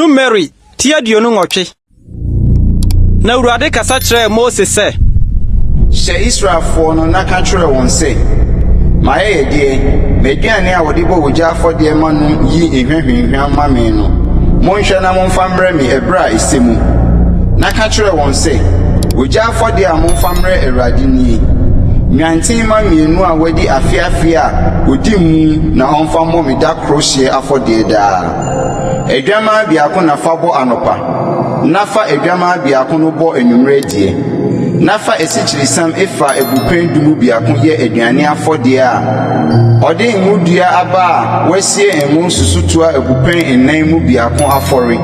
Numeri tia dionu ngotwe. Na Awurade kasa kyerɛ Mose sɛ, hyɛ Israelfoɔ no na ka kyerɛ wɔn sɛ, ma yɛ die, meduane a wɔde bɔ wogya afɔdeɛ ma no yi ehwehwehwam ma me no. Monhwɛ na momfa mbrɛ me ɛbrɛ a ɛsɛ mu. Na ka kyerɛ wɔn sɛ, wogya afɔdeɛ a momfa mbrɛ Awurade nie. Nyanten ma mienu a wɔdi afiafi a wodi mu na ɔmfa mmɔ me da koro hye afɔdeɛ daa. Adwama biako na fa bɔ anopa. Na fa adwama biako no bɔ anwummerɛ die. Na fa esikyirisam efa ebupen dumu biako yɛ aduane afɔdeɛ a ɔde ngudua aba a wɔasie emu susutua ebupen nnan mu biako afɔre.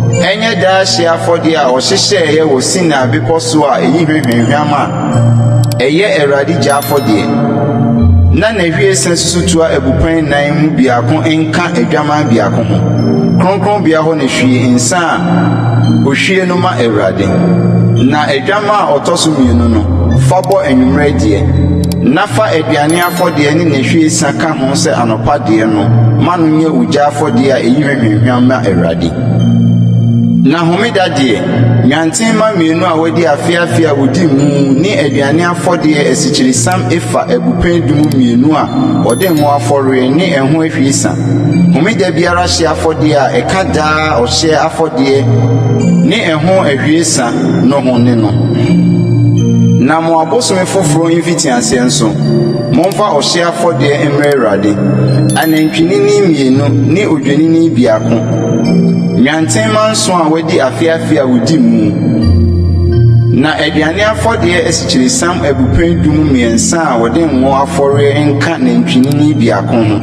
Ɛnyɛ daa hye afɔdeɛ a ɔhyehyɛ yɛ wɔ Sina bepɔ so a eyi hwehwehwam a ɛyɛ Awurade gya afɔdeɛ. Na hwie sen susutua ebupen nnan mu biako nka adwama biako ho. Kronkron bia hɔ na hwie nsa a ohwie no ma Awurade. Na adwama a ɔtɔ so mienu no fa bɔ anwummerɛ die. Na fa aduane afɔdeɛ ne hwie sa ka ho sɛ anopa deɛ no ma no nyɛ ogya afɔdeɛ a eyi hwehwehwam ma Awurade. Na homeda deɛ nyanten ma mienu a wɔdi afiafi a wodi mu ne aduane afɔdeɛ esikyirisam efa ebupen dumu mienu a ɔde ngo afɔre ne ɛho ahwiesa. Homeda biara hye afɔdeɛ a ɛka daa ɔhye afɔdeɛ ne ɛho ahwiesa no ho ne no. Na mo abosome foforo mfiti ase nso momfa ɔhye afɔdeɛ mmerɛ Awurade. Anantwinini mienu ne odwenini biako. Nyanten manso a wadi afiafi a wodi mu. Na aduane afɔdeɛ esikyirisam ebupen dumu miɛnsa a wɔde ngo afɔre nka nantwinini biako ho.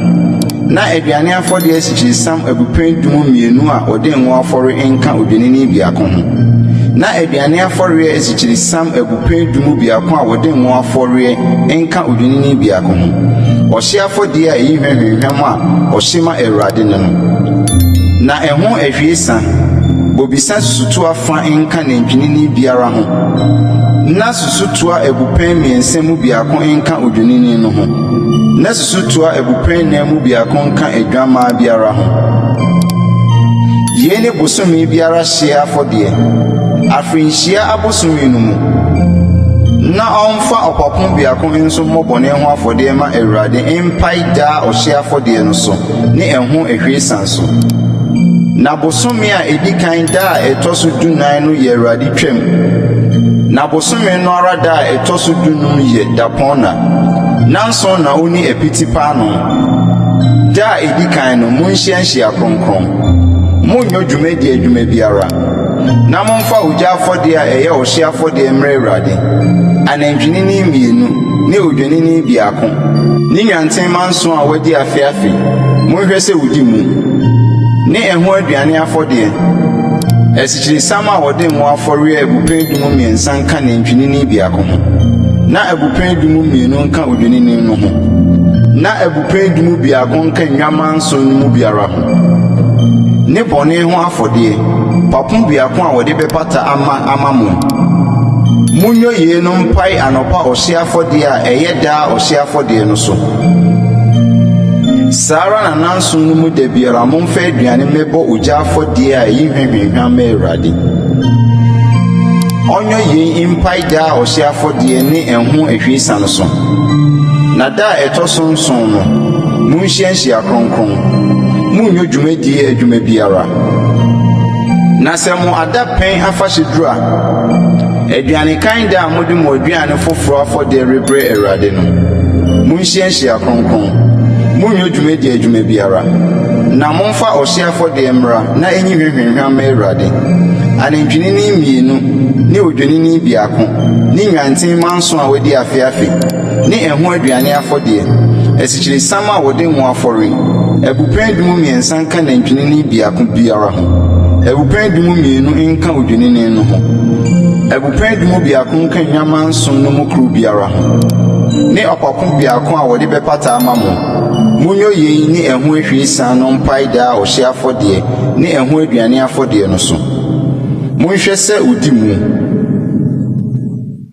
Na aduane afɔdeɛ esikyirisam ebupen dumu mienu a wɔde ngo afɔre nka odwenini biako ho. Na aduane afɔre esikyirisam ebupen dumu biako a wɔde ngo afɔre nka odwenini biako ho. Ɔhye afɔdeɛ a eyi hwehwehwam a ɔhye ma Awurade ne no. Na ɛho ahwiesa bobisa susutua fa nka nantwinini biara ho. Na susutua ebupen miɛnsa mu biako nka odwenini no ho. Na susutua ebupen nan mu biako nka adwama biara ho. Yei ne bosome biara hye afɔdeɛ. Afrinhyia abosome no mu. Na ɔmfa ɔpapon biako nso mmɔ bɔne ho afɔdeɛ ma Awurade mpae daa ɔhye afɔdeɛ no so ne ɛho ahwiesa so. Na bosome a edi kan da a ɛtɔ so 14 no yɛ Awurade twam. Na bosome no ara da a ɛtɔ so 15 yɛ dapɔna. Nanson na oni epiti paano. Da a edi kan no monhyianhyia kronkron. Monnyo dwumadi adwuma biara. Na momfa ogya afɔdeɛ a ɛyɛ ɔhye afɔdeɛ mmerɛ Awurade. Anantwinini mienu ne odwenini biako. Ne nyanten manso a wadi afiafi. Monhwɛ sɛ wodi mu. Ne ɛho aduane afɔdeɛ esikyirisam a wɔde ngo afɔre ebupen dumu miɛnsa nka nantwinini biako ho. Na ebupen dumu mienu nka odwenini no ho. Na ebupen dumu biako nka nwaman nson no mu biara ho. Ne bɔne ho afɔdeɛ papon biako a wɔde bɛpata ama mo. Munyo yie no mpae anopa ɔhye afɔdeɛ a ɛyɛ daa ɔhye afɔdeɛ no so. Sara na nanson no mu da biara momfa aduane mebɔ ogya afɔdeɛ a ɛyi hwehwehwam ma Awurade. Ɔnyo yei mpae daa ɔhye afɔdeɛ ne ɛho ahwiesa no so. Na da a ɛtɔ so 7 no monhyianhyia kronkron. Munnyo dwumadie adwuma biara. Na sɛ mo ada pɛn afahyɛ duru a aduane kan da a mode mo aduane foforo afɔdeɛ rebrɛ Awurade no monhyianhyia kronkron. Munnyo dwumadi adwuma biara. Na momfa ɔhye afɔdeɛ mmra na enyi hwehwehwam ma Awurade. Anantwinini mienu ne odwenini biako ne nyanten manso a wadi afiafi ne ɛho aduane afɔdeɛ esikyirisam a wɔde ngo afɔre ebupen dumu miɛnsa nka nantwinini biako biara ho. Ebupen dumu mienu nka odwenini no ho. Ebupen dumu biako nka nwaman nson no mu kuru biara ho. Ne ɔpapon biako a wɔde bɛpata ama mo. Munyo yei ne ɛho ahwiesa no mpae daa ɔhye afɔdeɛ ne ɛho aduane afɔdeɛ no so. Monhwɛ sɛ odi mu.